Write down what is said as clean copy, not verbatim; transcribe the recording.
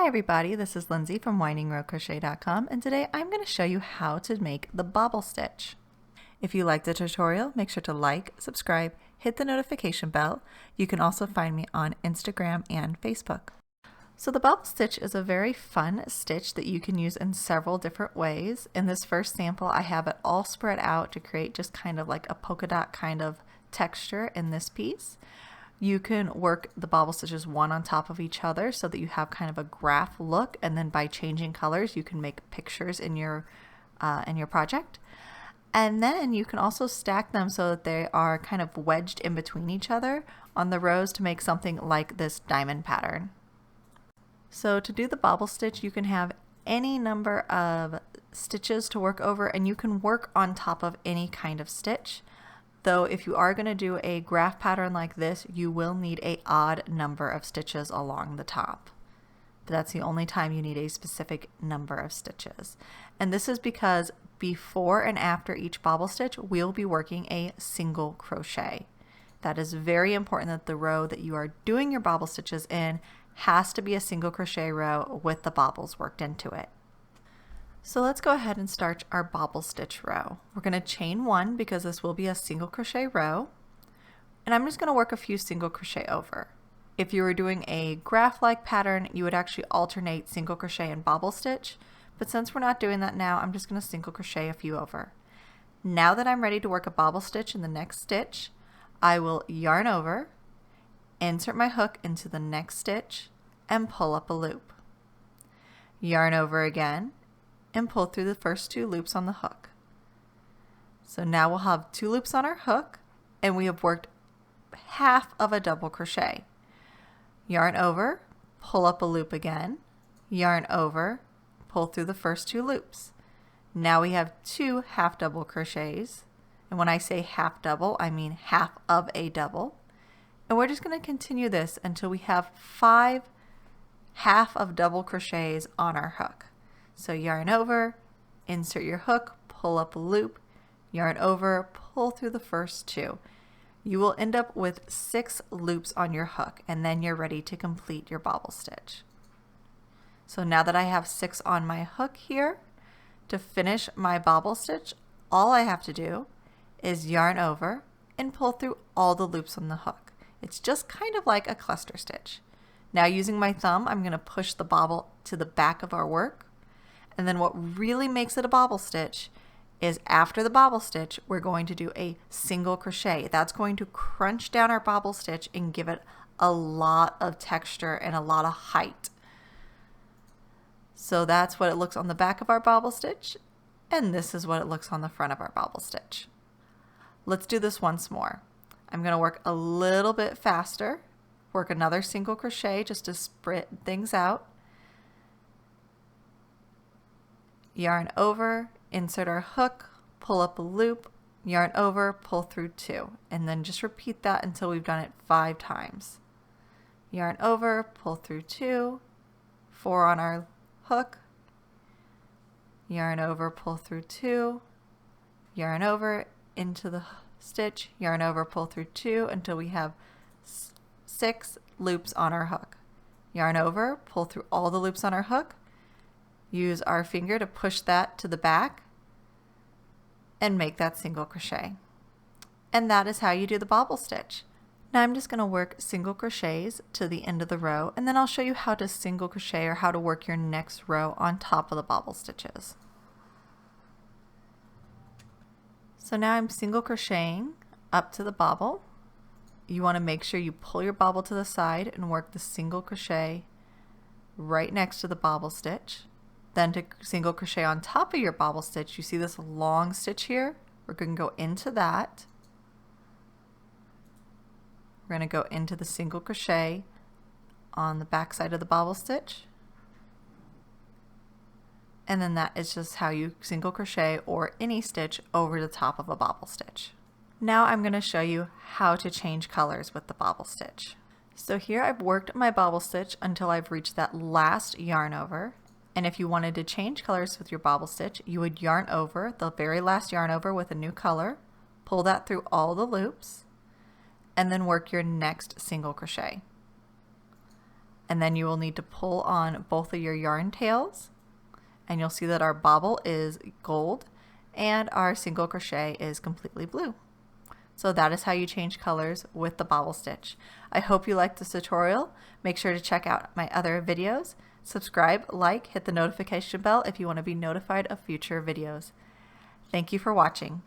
everybody, this is Lindsay from WindingRowCrochet.com, and today I'm going to show you how to make the bobble stitch. If you like the tutorial, make sure to like, subscribe, hit the notification bell. You can also find me on Instagram and Facebook. So the bobble stitch is a very fun stitch that you can use in several different ways. In this first sample, I have it all spread out to create just kind of like a polka dot kind of texture in this piece. You can work the bobble stitches one on top of each other so that you have kind of a graph look, and then by changing colors you can make pictures in your project. And then you can also stack them so that they are kind of wedged in between each other on the rows to make something like this diamond pattern. So to do the bobble stitch, you can have any number of stitches to work over, and you can work on top of any kind of stitch. Though if you are going to do a graph pattern like this, you will need an odd number of stitches along the top. But that's the only time you need a specific number of stitches. And this is because before and after each bobble stitch, we'll be working a single crochet. That is very important, that the row that you are doing your bobble stitches in has to be a single crochet row with the bobbles worked into it. So let's go ahead and start our bobble stitch row. We're going to chain one because this will be a single crochet row, and I'm just going to work a few single crochet over. If you were doing a graph-like pattern, you would actually alternate single crochet and bobble stitch, but since we're not doing that now, I'm just going to single crochet a few over. Now that I'm ready to work a bobble stitch in the next stitch, I will yarn over, insert my hook into the next stitch, and pull up a loop. Yarn over again, and pull through the first two loops on the hook. So now we'll have two loops on our hook, and we have worked half of a double crochet. Yarn over, pull up a loop again, yarn over, pull through the first two loops. Now we have two half double crochets, and when I say half double, I mean half of a double. And we're just going to continue this until we have 5 half of double crochets on our hook. So yarn over, insert your hook, pull up a loop, yarn over, pull through the first two. You will end up with 6 loops on your hook, and then you're ready to complete your bobble stitch. So now that I have 6 on my hook here, to finish my bobble stitch, all I have to do is yarn over and pull through all the loops on the hook. It's just kind of like a cluster stitch. Now using my thumb, I'm going to push the bobble to the back of our work. And then what really makes it a bobble stitch is after the bobble stitch, we're going to do a single crochet. That's going to crunch down our bobble stitch and give it a lot of texture and a lot of height. So that's what it looks on the back of our bobble stitch, and this is what it looks on the front of our bobble stitch. Let's do this once more. I'm going to work a little bit faster, work another single crochet just to spread things out. Yarn over, insert our hook, pull up a loop, yarn over, pull through 2, and then just repeat that until we've done it 5 times. Yarn over, pull through 2, 4 on our hook, yarn over, pull through 2, yarn over into the stitch, yarn over, pull through 2 until we have 6 loops on our hook. Yarn over, pull through all the loops on our hook, use our finger to push that to the back and make that single crochet. And that is how you do the bobble stitch. Now I'm just going to work single crochets to the end of the row, and then I'll show you how to single crochet or how to work your next row on top of the bobble stitches. So now I'm single crocheting up to the bobble. You want to make sure you pull your bobble to the side and work the single crochet right next to the bobble stitch. Then to single crochet on top of your bobble stitch, you see this long stitch here? We're going to go into that. We're going to go into the single crochet on the back side of the bobble stitch. And then that is just how you single crochet or any stitch over the top of a bobble stitch. Now I'm going to show you how to change colors with the bobble stitch. So here I've worked my bobble stitch until I've reached that last yarn over. And if you wanted to change colors with your bobble stitch, you would yarn over the very last yarn over with a new color, pull that through all the loops, and then work your next single crochet. and then you will need to pull on both of your yarn tails, and you'll see that our bobble is gold and our single crochet is completely blue. So that is how you change colors with the bobble stitch. I hope you liked this tutorial. Make sure to check out my other videos. Subscribe, like, hit the notification bell if you want to be notified of future videos. Thank you for watching.